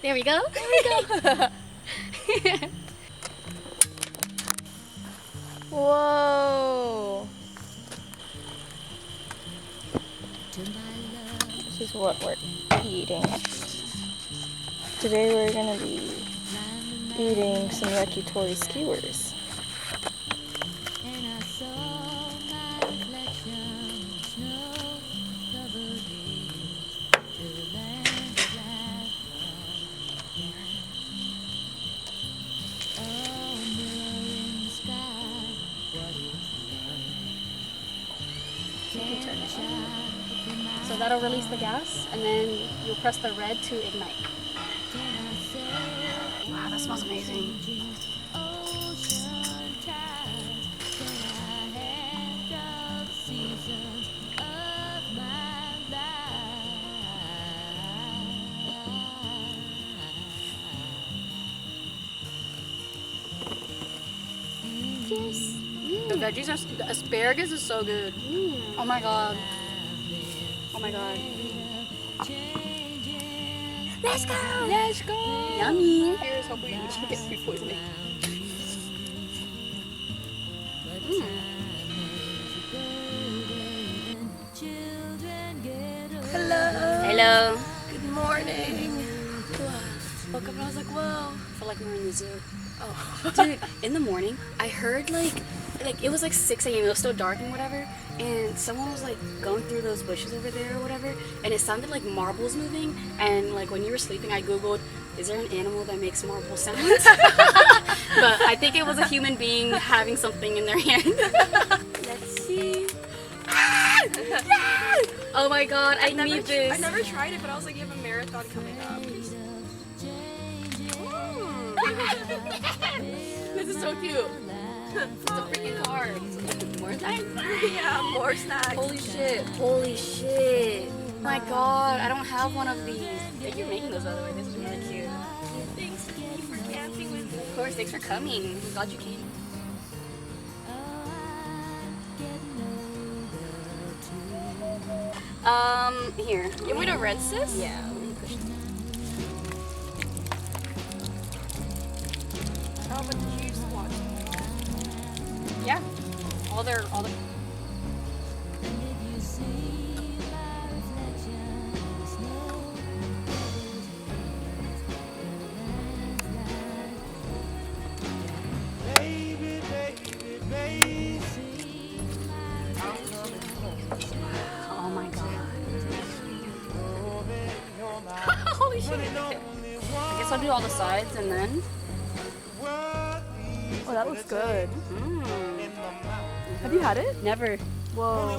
There we go. There we go. Whoa. This is what we're eating. Today we're gonna be eating some yakitori skewers. You can turn it on. So that'll release the gas, and then you'll press the red to ignite. Wow, that smells amazing. The veggies are, the asparagus is so good. Oh my god. Oh my god. Let's go! Let's go! Yummy! Here's hoping you don't get food poisoning. Hello. Hello. Good morning. Woke up and I was like, whoa. I felt like we were in the zoo. Oh, dude, in the morning, I heard like it was like 6 a.m. It was still dark and whatever, and someone was like going through those bushes over there or whatever, and it sounded like marbles moving. And like when you were sleeping, I googled, is there an animal that makes marble sounds? But I think it was a human being having something in their hand. Let's see. Ah! Yes! Oh my god, I need this. I never tried it, but I was like, you have a marathon coming up. This is so cute. It's a freaking car. More snacks? Yeah, more snacks. Holy shit. Holy shit. Oh my god, I don't have one of these. Yeah, you're making those, by the way. This is really cute. Thanks for camping with me. Of course, thanks for coming. I'm glad you came. Here. You want me to rinse this? Yeah, let me push them. How much did you want? Yeah. All their Oh my god. Holy shit. I guess I'll do all the sides and then. Oh, that looks good. Mm. Have you had it? Never. Whoa.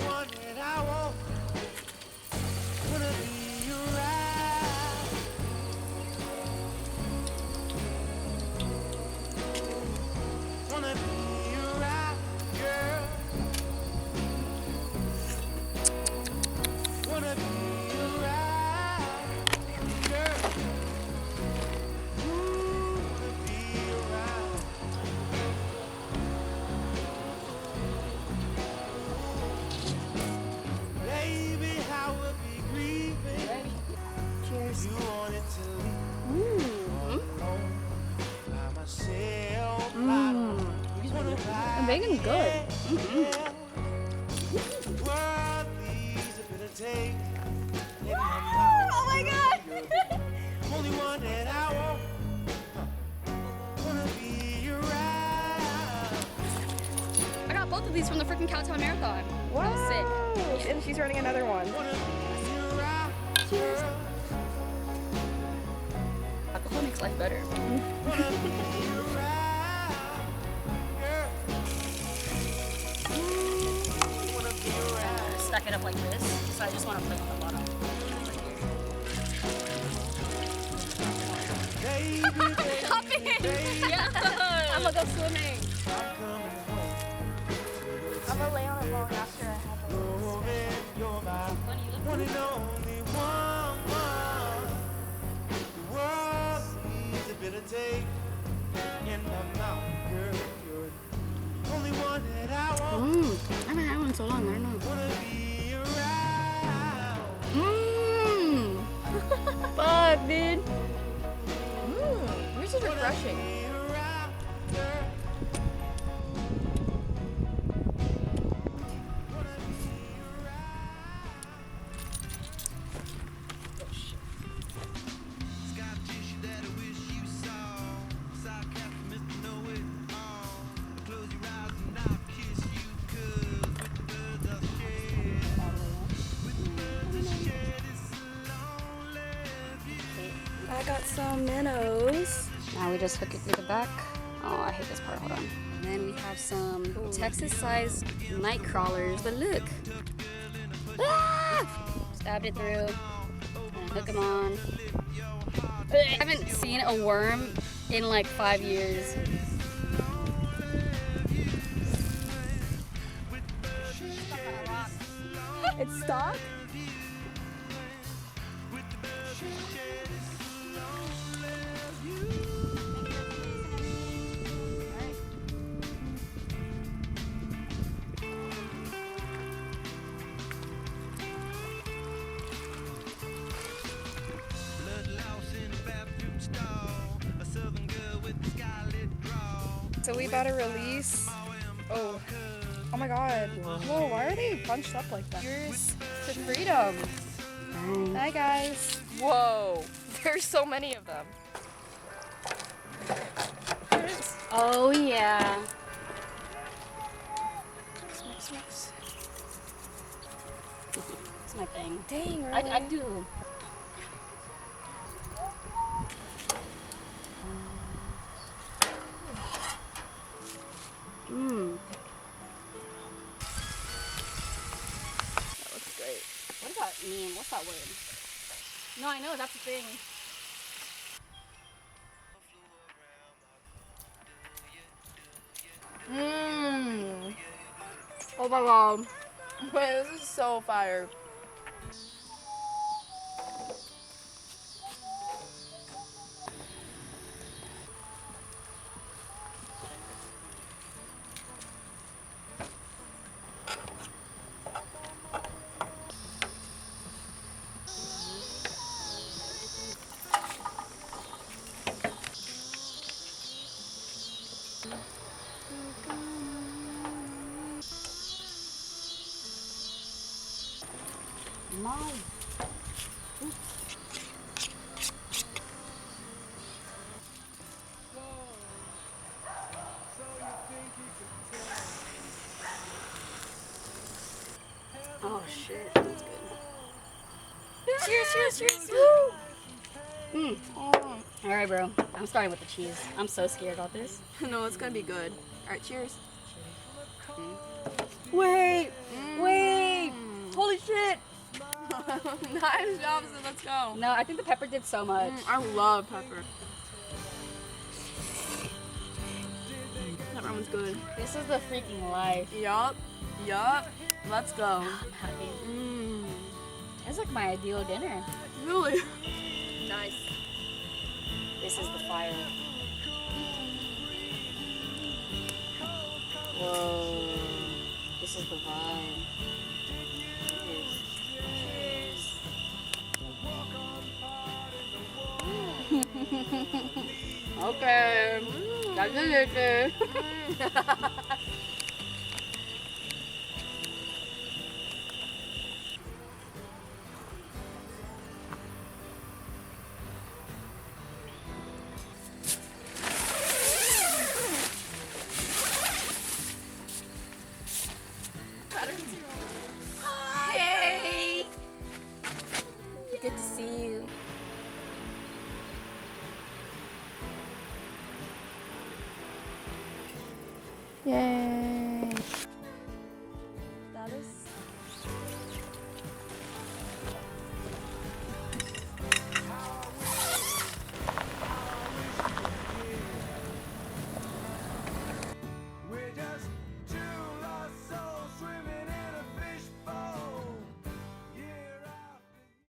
Cheers. The bacon's good. Oh my god! I got both of these from the freaking Cowtown Marathon. When I was sick. And she's running another one. Cheers. Alcohol makes life better. Stack it up like this. So I just want to put it on the bottom. Hop in! Yeah! I'm gonna go swimming. I'm gonna lay on it long after I have I haven't had one in so long, I don't know. Fuck, dude. refreshing. I got some minnows. Now we just hook it through the back. Oh, I hate this part. Hold on. And then we have some Texas-sized night crawlers. But look. Ah! Stabbed it through. And hook them on. I haven't seen a worm in like 5 years. It's stuck? So we about to release. Oh my god. Whoa, why are they bunched up like that? Here's to freedom. Hi guys. Whoa, there's so many of them. Oh yeah. Smokes. That's my thing. Dang, really? I do. Mmm. That looks great. What does that mean? What's that word? No, I know, that's the thing. Mmm. Oh my god. Wait, this is so fire. My. Oh shit, that's good. Cheers. Mm. Oh. All right, bro. I'm starting with the cheese. I'm so scared about this. No, it's gonna be good. All right, cheers. Wait. Holy shit. Nice job, so let's go. No, I think the pepper did so much. I love pepper. That ramen's good. This is the freaking life. Yup. Let's go. I'm happy. It's like my ideal dinner. Really? Nice. This is the fire. Whoa. This is the vibe. Cheers. Okay. That's delicious. Hey! Good to see you. Yay.